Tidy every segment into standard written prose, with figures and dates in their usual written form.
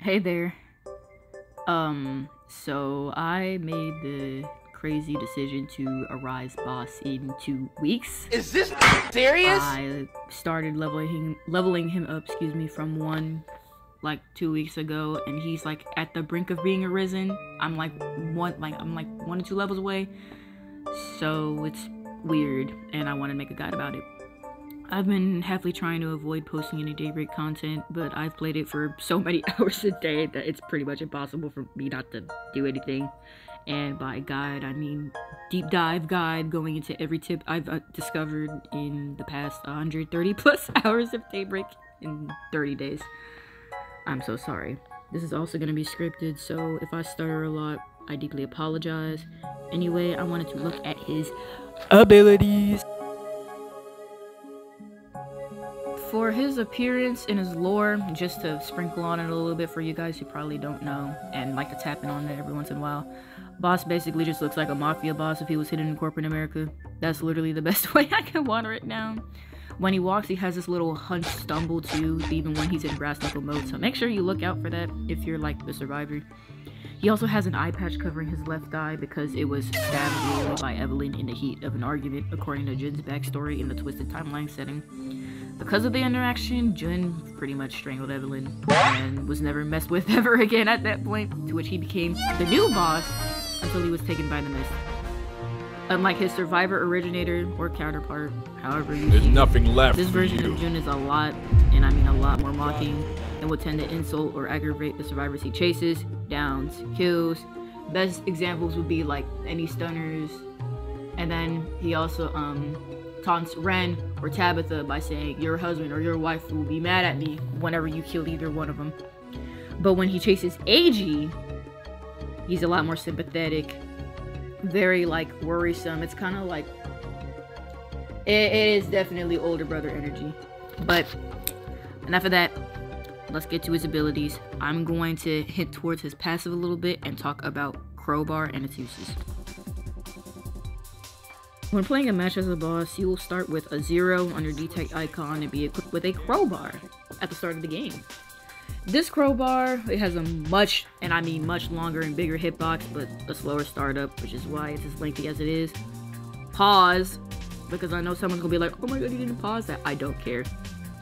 Hey there. So I made the crazy decision to arise boss in 2 weeks. Is this serious? I started leveling him up, from 1 like 2 weeks ago, and he's like at the brink of being arisen. I'm like 1 to 2 levels away. So it's weird, and I want to make a guide about it. I've been happily trying to avoid posting any Daybreak content, but I've played it for so many hours a day that it's pretty much impossible for me not to do anything. And by guide, I mean deep dive guide, going into every tip I've discovered in the past 130 plus hours of Daybreak in 30 days. I'm so sorry. This is also going to be scripted, so if I stutter a lot, I deeply apologize. Anyway, I wanted to look at his abilities. For his appearance and his lore, just to sprinkle on it a little bit for you guys who probably don't know and like to tap in on it every once in a while, boss basically just looks like a mafia boss if he was hidden in corporate America. That's literally the best way I can water it down. When he walks, he has this little hunch stumble too, even when he's in brass knuckle mode, so make sure you look out for that if you're like the survivor. He also has an eye patch covering his left eye because it was stabbed brutally by Evelyn in the heat of an argument, according to Jun's backstory in the Twisted Timeline setting. Because of the interaction, Jun pretty much strangled Evelyn and was never messed with ever again at that point, to which he became the new boss until he was taken by the mist. Unlike his survivor originator or counterpart, however you There's nothing left. This version of Jun is a lot, and I mean a lot more mocking, and will tend to insult or aggravate the survivors he chases, downs, kills. Best examples would be like any stunners, and then he also taunts Ren or Tabitha by saying your husband or your wife will be mad at me whenever you kill either one of them. But when he chases AG, he's a lot more sympathetic, very like worrisome. It's kind of like it is definitely older brother energy. But enough of that, let's get to his abilities. I'm going to hint towards his passive a little bit and talk about Crowbar and its uses. When playing a match as a boss, you will start with a 0 on your detect icon and be equipped with a crowbar at the start of the game. This crowbar, it has a much, and I mean much longer and bigger hitbox, but a slower startup, which is why it's as lengthy as it is. Pause, because I know someone's gonna be like, oh my god, you didn't pause that. I don't care.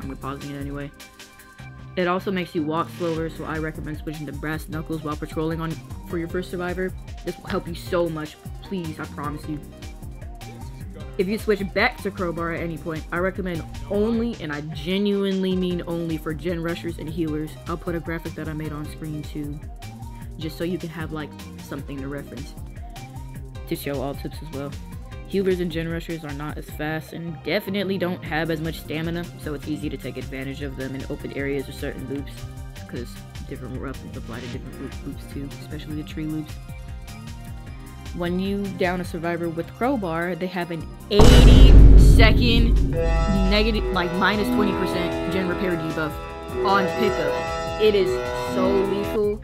I'm pausing it anyway. It also makes you walk slower, so I recommend switching to brass knuckles while patrolling for your first survivor. This will help you so much. Please, I promise you. If you switch back to Crowbar at any point, I recommend only, and I genuinely mean only, for gen rushers and healers. I'll put a graphic that I made on screen too, just so you can have like something to reference to show all tips as well. Healers and gen rushers are not as fast and definitely don't have as much stamina, so it's easy to take advantage of them in open areas or certain loops, because different weapons apply to different loops too, especially the tree loops. When you down a survivor with Crowbar, they have an 80-second negative, like minus 20% gen repair debuff on pickup. It is so lethal.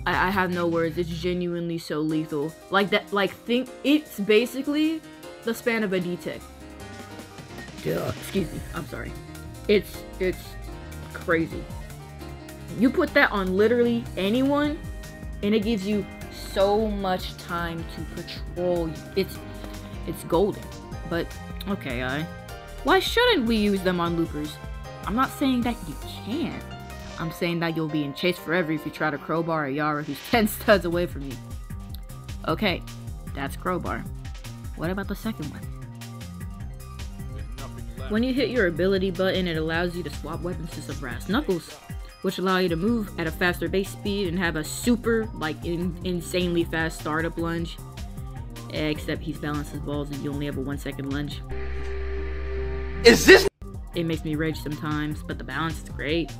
I have no words. It's genuinely so lethal. Like that. Like think it's basically the span of a detect. Excuse me. I'm sorry. It's crazy. You put that on literally anyone, and it gives you so much time to patrol. It's golden. But okay, why shouldn't we use them on loopers? I'm not saying that you can't. I'm saying that you'll be in chase forever if you try to crowbar a Yara who's 10 studs away from you. Okay, that's Crowbar. What about the second one? When you hit your ability button, it allows you to swap weapons to some brass knuckles, which allow you to move at a faster base speed and have a super, like, insanely fast startup lunge. Except he's balanced his balls and you only have a 1-second lunge. Is this? It makes me rage sometimes, but the balance is great.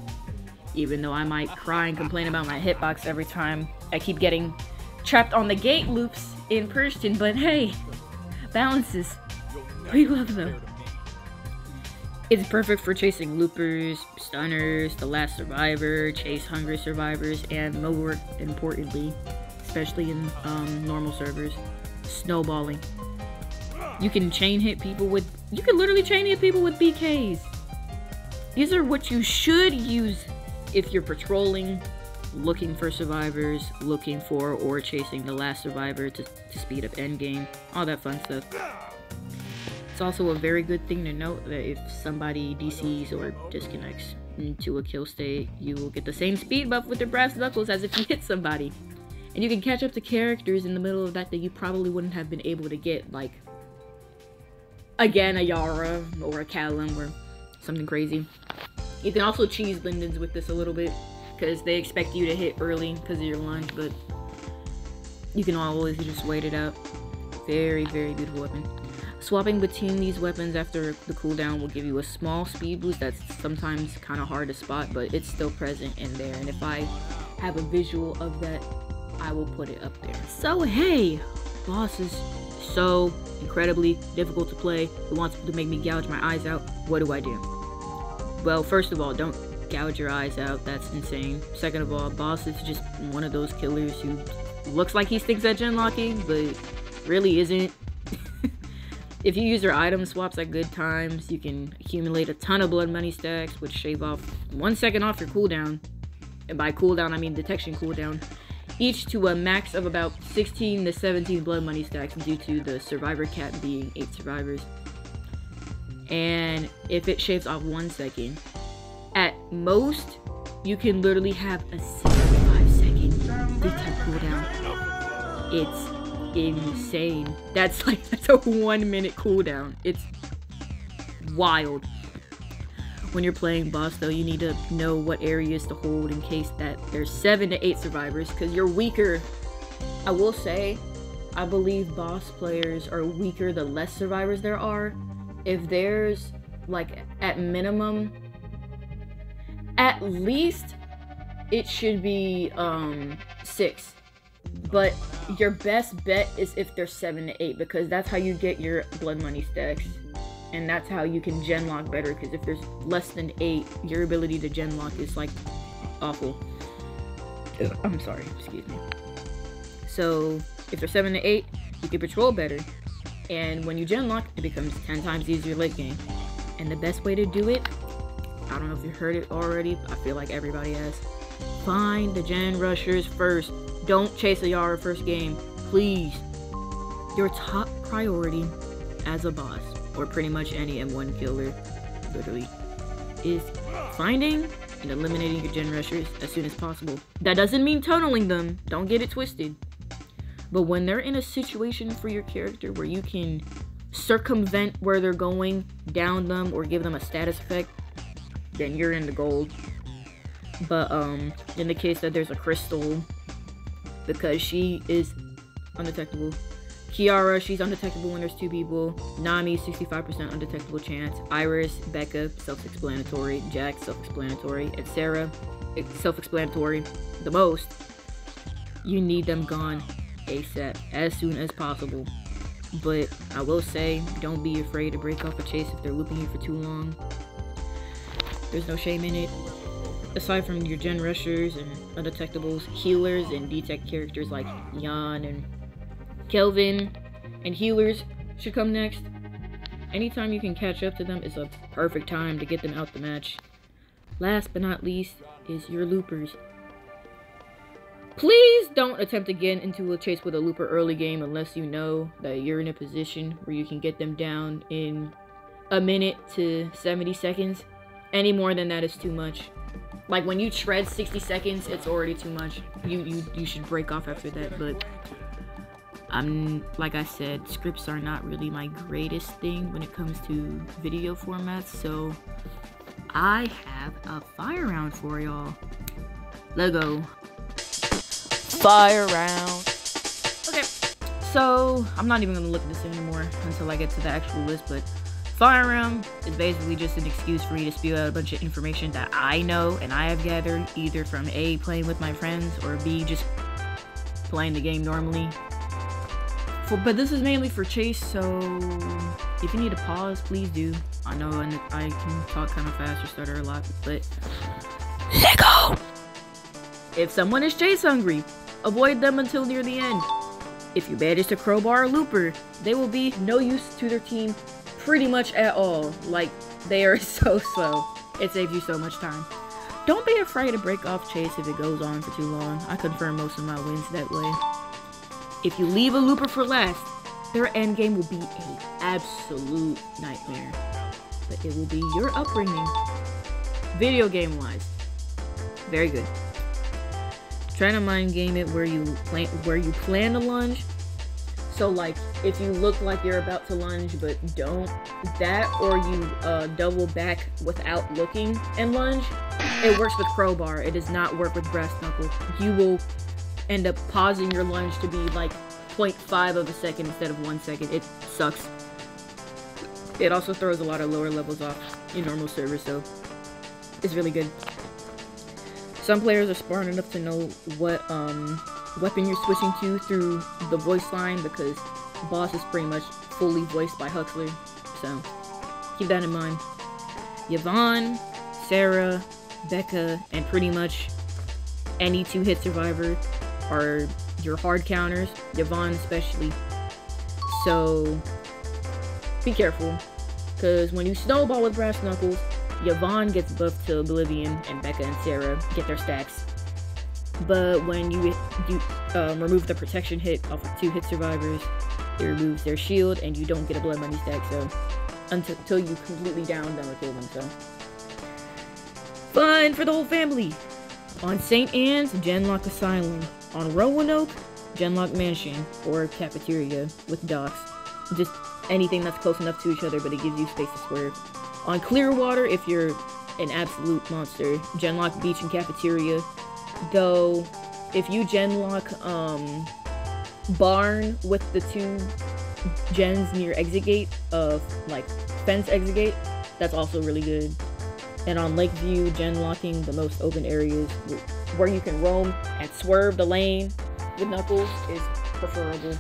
Even though I might cry and complain about my hitbox every time I keep getting trapped on the gate loops in person, but hey, balances. We love them. It's perfect for chasing loopers, stunners, the last survivor, chase hungry survivors, and more importantly, especially in normal servers, snowballing. You can chain hit people with, you can literally chain hit people with BKs. These are what you should use if you're patrolling, looking for survivors, looking for or chasing the last survivor to speed up endgame, all that fun stuff. It's also a very good thing to note that if somebody DCs or disconnects into a kill state, you will get the same speed buff with your brass knuckles as if you hit somebody. And you can catch up to characters in the middle of that you probably wouldn't have been able to get, like, again, a Yara or a Callum or something crazy. You can also cheese Lindens with this a little bit, because they expect you to hit early because of your lunge, but you can always just wait it out. Very, very beautiful weapon. Swapping between these weapons after the cooldown will give you a small speed boost that's sometimes kind of hard to spot, but it's still present in there. And if I have a visual of that, I will put it up there. So hey, boss is so incredibly difficult to play. It wants to make me gouge my eyes out. What do I do? Well, first of all, don't gouge your eyes out. That's insane. Second of all, boss is just one of those killers who looks like he stinks at gen locking, but really isn't. If you use your item swaps at good times, you can accumulate a ton of blood money stacks, which shave off 1 second off your cooldown. And by cooldown, I mean detection cooldown. Each to a max of about 16 to 17 blood money stacks due to the survivor cap being 8 survivors. And if it shaves off 1 second, at most, you can literally have a 65-second detect cooldown. It's insane. That's a 1 minute cooldown. It's wild. When you're playing boss though, you need to know what areas to hold in case that there's 7 to 8 survivors, because you're weaker. I will say, I believe boss players are weaker the less survivors there are. If there's, like, at minimum, at least it should be 6. But your best bet is if there's 7 to 8, because that's how you get your blood money stacks. And that's how you can gen lock better, because if there's less than 8, your ability to gen lock is, like, awful. I'm sorry, excuse me. So, if there's 7 to 8, you can patrol better. And when you gen lock, it becomes 10 times easier late game. And the best way to do it, I don't know if you heard it already, but I feel like everybody has. Find the gen rushers first. Don't chase a Yara first game, please. Your top priority as a boss, or pretty much any M1 killer, literally, is finding and eliminating your gen rushers as soon as possible. That doesn't mean tunneling them, don't get it twisted. But when they're in a situation for your character where you can circumvent where they're going, down them, or give them a status effect, then you're in the gold. But in the case that there's a Crystal, because she is undetectable. Kiara, she's undetectable when there's 2 people. Nami, 65% undetectable chance. Iris, Becca, self-explanatory. Jack, self-explanatory. And Sarah, self-explanatory. The most. You need them gone ASAP, as soon as possible. But I will say, don't be afraid to break off a chase if they're looping you for too long. There's no shame in it. Aside from your gen rushers and undetectables, healers and detect characters like Jan and Kelvin and healers should come next. Anytime you can catch up to them is a perfect time to get them out the match. Last but not least is your loopers. Please don't attempt to get into a chase with a looper early game unless you know that you're in a position where you can get them down in a minute to 70 seconds. Any more than that is too much. Like when you tread 60 seconds, it's already too much. You should break off after that, but like I said, scripts are not really my greatest thing when it comes to video formats, so I have a fire round for y'all. Let's go. Fire round. Okay, so I'm not even gonna look at this anymore until I get to the actual list, but fire round is basically just an excuse for me to spew out a bunch of information that I know and I have gathered either from A, playing with my friends, or B, just playing the game normally. But this is mainly for chase, so if you need to pause, please do. I know I can talk kind of fast or stutter a lot, but let go! If someone is chase hungry, avoid them until near the end. If you manage to crowbar a looper, they will be no use to their team pretty much at all. Like, they are so slow. It saves you so much time. don't be afraid to break off chase if it goes on for too long. I confirm most of my wins that way. If you leave a looper for last, their endgame will be an absolute nightmare. But it will be your upbringing. Video game wise. Very good. Trying to mind game it where you plan to lunge. So like if you look like you're about to lunge but don't, that, or you double back without looking and lunge, it works with Crowbar. It does not work with brass knuckle. You will end up pausing your lunge to be like 0.5 of a second instead of 1 second. It sucks. It also throws a lot of lower levels off in normal servers, so it's really good. Some players are smart enough to know what weapon you're switching to through the voice line, because boss is pretty much fully voiced by Huxley, so keep that in mind. Yvonne, Sarah, Becca, and pretty much any 2-hit survivor are your hard counters, Yvonne especially. So be careful, because when you snowball with brass knuckles, Yvonne gets buffed to oblivion, and Becca and Sarah get their stacks. But when you remove the protection hit off of 2-hit survivors, it removes their shield, and you don't get a blood money stack, so until you completely down them or kill them, so. Fun for the whole family! On St. Anne's, Genlock Asylum. On Roanoke, Genlock Mansion, or Cafeteria with docks. Just anything that's close enough to each other, but it gives you space to swerve. On Clearwater, if you're an absolute monster, Genlock Beach and Cafeteria. Though, if you Genlock Barn with the 2 gens near exit gate of like fence exit gate, that's also really good. And on Lakeview, Genlocking the most open areas where you can roam and swerve the lane with Knuckles is preferable.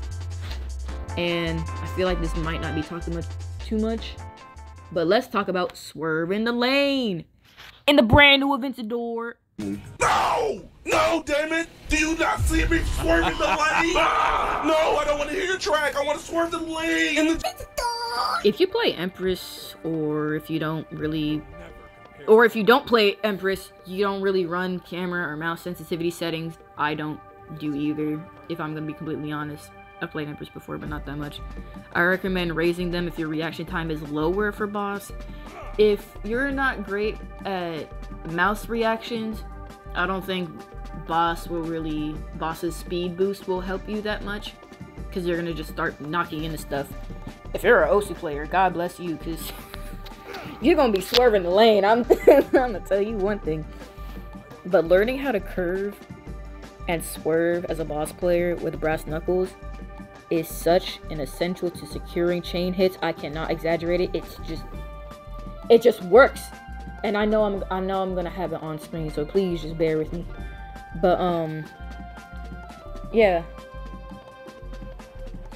And I feel like this might not be talked about too much, but let's talk about Swerving the Lane in the brand new Aventador. No! No, damn it! Do you not see me swerving the lane? No, I don't want to hear your track. I want to swerve the lane in the If you play Empress, or if you don't play Empress, you don't really run camera or mouse sensitivity settings. I don't do either, if I'm gonna be completely honest. I've played Empress before, but not that much. I recommend raising them if your reaction time is lower for boss. If you're not great at mouse reactions, I don't think boss's speed boost will help you that much, because you're gonna just start knocking into stuff. If you're an OSU player, God bless you, because you're gonna be swerving the lane. I'm gonna tell you one thing. But learning how to curve and swerve as a boss player with brass knuckles is such an essential to securing chain hits. I cannot exaggerate it. It just works. And I know I'm gonna have it on screen, so please just bear with me. But yeah.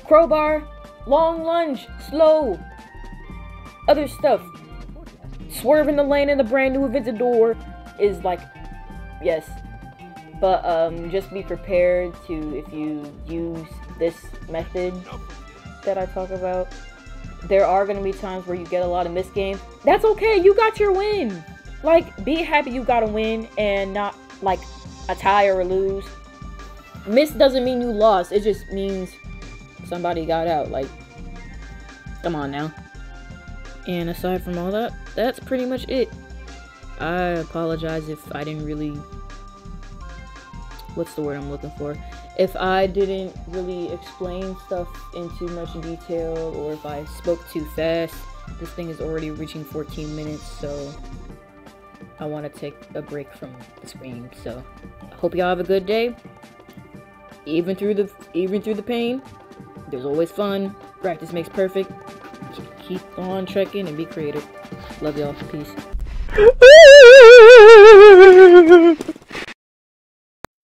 Crowbar, long lunge, slow. Other stuff. Swerving the lane in the brand new Aventador is like, yes. But just be prepared to, if you use this method that I talk about, there are going to be times where you get a lot of missed games. That's okay, you got your win. Like, be happy you got a win and not like a tie or a lose. Miss doesn't mean you lost, it just means somebody got out. Like, come on now. And aside from all that, that's pretty much it. I apologize if I didn't really, what's the word I'm looking for? If I didn't really explain stuff in too much detail, or if I spoke too fast. This thing is already reaching 14 minutes, so I want to take a break from the screen. So I hope y'all have a good day. Even through the pain, there's always fun. Practice makes perfect. Keep on trekking and be creative. Love y'all. Peace.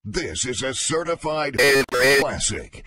This is a certified classic.